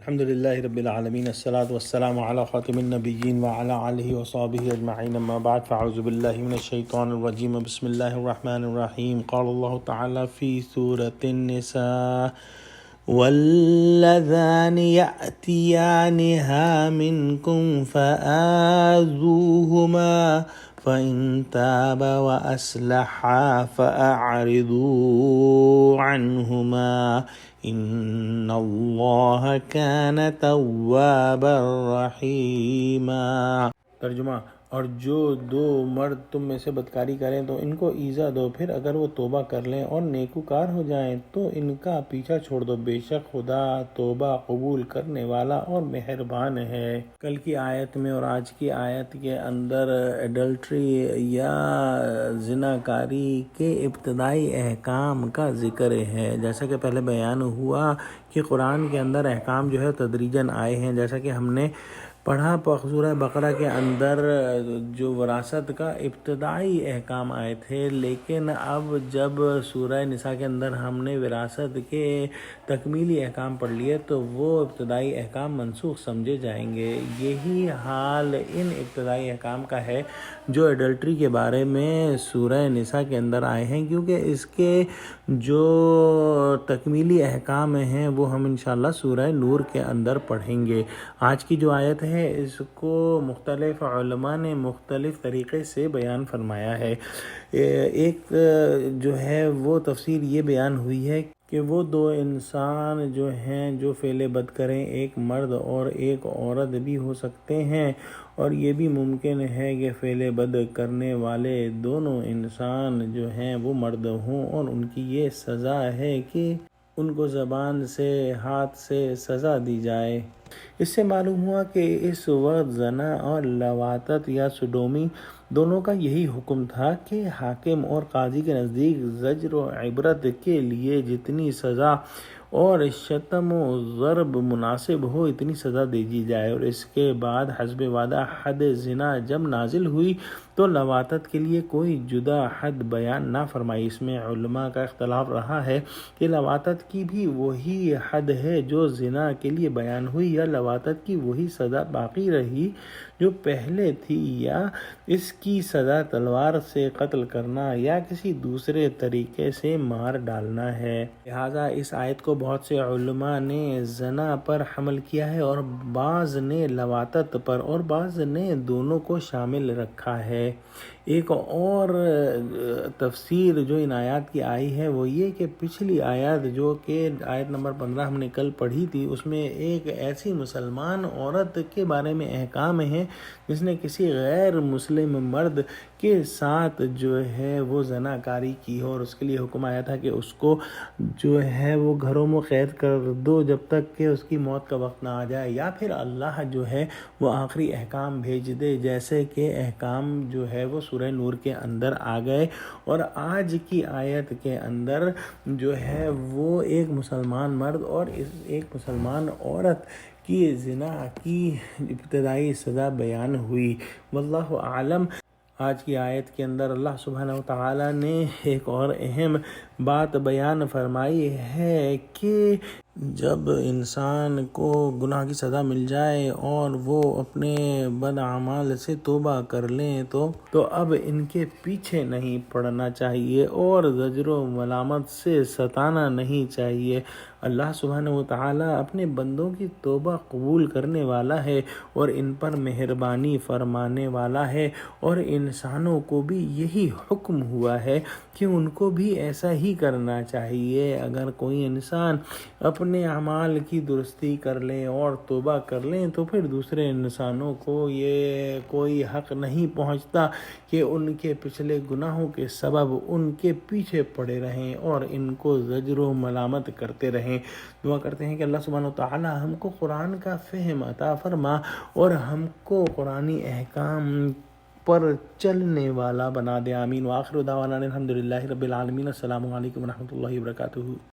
الحمد لله رب العالمين الصلاة والسلام على خاتم النبيين وعلى آله وصحبه أجمعين أما بعد فأعوذ بالله من الشيطان الرجيم بسم الله الرحمن الرحيم قال الله تعالى في سورة النساء واللذان يأتيانها منكم فآذوهما فإن تابا وأصلحا فأعرضوا عنهما ان اللہ کان توابا رحیما۔ ترجمہ: اور جو دو مرد تم میں سے بدکاری کریں تو ان کو ایذا دو، پھر اگر وہ توبہ کر لیں اور نیکوکار ہو جائیں تو ان کا پیچھا چھوڑ دو، بے شک خدا توبہ قبول کرنے والا اور مہربان ہے۔ کل کی آیت میں اور آج کی آیت کے اندر ایڈلٹری یا زناکاری کے ابتدائی احکام کا ذکر ہے۔ جیسا کہ پہلے بیان ہوا کہ قرآن کے اندر احکام جو ہے تدریجاً آئے ہیں، جیسا کہ ہم نے پڑھا سورہ بقرہ کے اندر جو وراثت کا ابتدائی احکام آئے تھے، لیکن اب جب سورہ نساء کے اندر ہم نے وراثت کے تکمیلی احکام پڑھ لیے تو وہ ابتدائی احکام منسوخ سمجھے جائیں گے۔ یہی حال ان ابتدائی احکام کا ہے جو ایڈلٹری کے بارے میں سورہ نساء کے اندر آئے ہیں، کیونکہ اس کے جو تکمیلی احکام ہیں وہ ہم انشاءاللہ سورہ نور کے اندر پڑھیں گے۔ آج کی جو آیت ہے اس کو مختلف علماء نے مختلف طریقے سے بیان فرمایا ہے۔ ایک جو ہے وہ تفسیر یہ بیان ہوئی ہے کہ وہ دو انسان جو ہیں جو فعل بد کریں، ایک مرد اور ایک عورت بھی ہو سکتے ہیں، اور یہ بھی ممکن ہے کہ فعل بد کرنے والے دونوں انسان جو ہیں وہ مرد ہوں، اور ان کی یہ سزا ہے کہ ان کو زبان سے، ہاتھ سے سزا دی جائے۔ اس سے معلوم ہوا کہ اس وقت زنا اور لواطت یا سڈومی دونوں کا یہی حکم تھا کہ حاکم اور قاضی کے نزدیک زجر و عبرت کے لیے جتنی سزا اور شتم و ضرب مناسب ہو اتنی سزا دے دی جائے، اور اس کے بعد حسب وعدہ حد زنا جب نازل ہوئی تو لواطت کے لیے کوئی جدا حد بیان نہ فرمائی۔ اس میں علماء کا اختلاف رہا ہے کہ لواطت کی بھی وہی حد ہے جو زنا کے لیے بیان ہوئی، یا لواطت کی وہی سزا باقی رہی جو پہلے تھی، یا اس کی سزا تلوار سے قتل کرنا یا کسی دوسرے طریقے سے مار ڈالنا ہے۔ لہٰذا اس آیت کو بہت سے علماء نے زنا پر حمل کیا ہے، اور بعض نے لواطت پر، اور بعض نے دونوں کو شامل رکھا ہے۔ ایک اور تفسیر جو ان آیات کی آئی ہے وہ یہ کہ پچھلی آیت جو کہ آیت نمبر 15 ہم نے کل پڑھی تھی، اس میں ایک ایسی مسلمان عورت کے بارے میں احکام ہیں جس نے کسی غیر مسلم مرد کے ساتھ جو ہے وہ زناکاری کی ہو، اور اس کے لیے حکم آیا تھا کہ اس کو جو ہے وہ گھروں میں قید کر دو جب تک کہ اس کی موت کا وقت نہ آ جائے، یا پھر اللہ جو ہے وہ آخری احکام بھیج دے، جیسے کہ احکام جو ہے وہ سورہ نور کے اندر آ گئے۔ اور آج کی آیت کے اندر جو ہے وہ ایک مسلمان مرد اور ایک مسلمان عورت کی زنا کی ابتدائی سزا بیان ہوئی۔ واللہ اعلم۔ آج کی آیت کے اندر اللہ سبحانہ و تعالیٰ نے ایک اور اہم بات بیان فرمائی ہے کہ جب انسان کو گناہ کی سزا مل جائے اور وہ اپنے بد اعمال سے توبہ کر لیں تو اب ان کے پیچھے نہیں پڑنا چاہیے اور زجر و ملامت سے ستانا نہیں چاہیے۔ اللہ سبحانہ و تعالیٰ اپنے بندوں کی توبہ قبول کرنے والا ہے اور ان پر مہربانی فرمانے والا ہے، اور انسانوں کو بھی یہی حکم ہوا ہے کہ ان کو بھی ایسا ہی کرنا چاہیے۔ اگر کوئی انسان اپنے اعمال کی درستی کر لیں اور توبہ کر لیں تو پھر دوسرے انسانوں کو یہ کوئی حق نہیں پہنچتا کہ ان کے پچھلے گناہوں کے سبب ان کے پیچھے پڑے رہیں اور ان کو زجر و ملامت کرتے رہیں۔ دعا کرتے ہیں کہ اللہ سبحانہ و تعالیٰ ہم کو قرآن کا فہم عطا فرما اور ہم کو قرآنی احکام پر چلنے والا بنا دے، آمین۔ وآخر دعوانا الحمدللہ رب العالمین۔ السلام علیکم ورحمۃ اللہ وبرکاتہ۔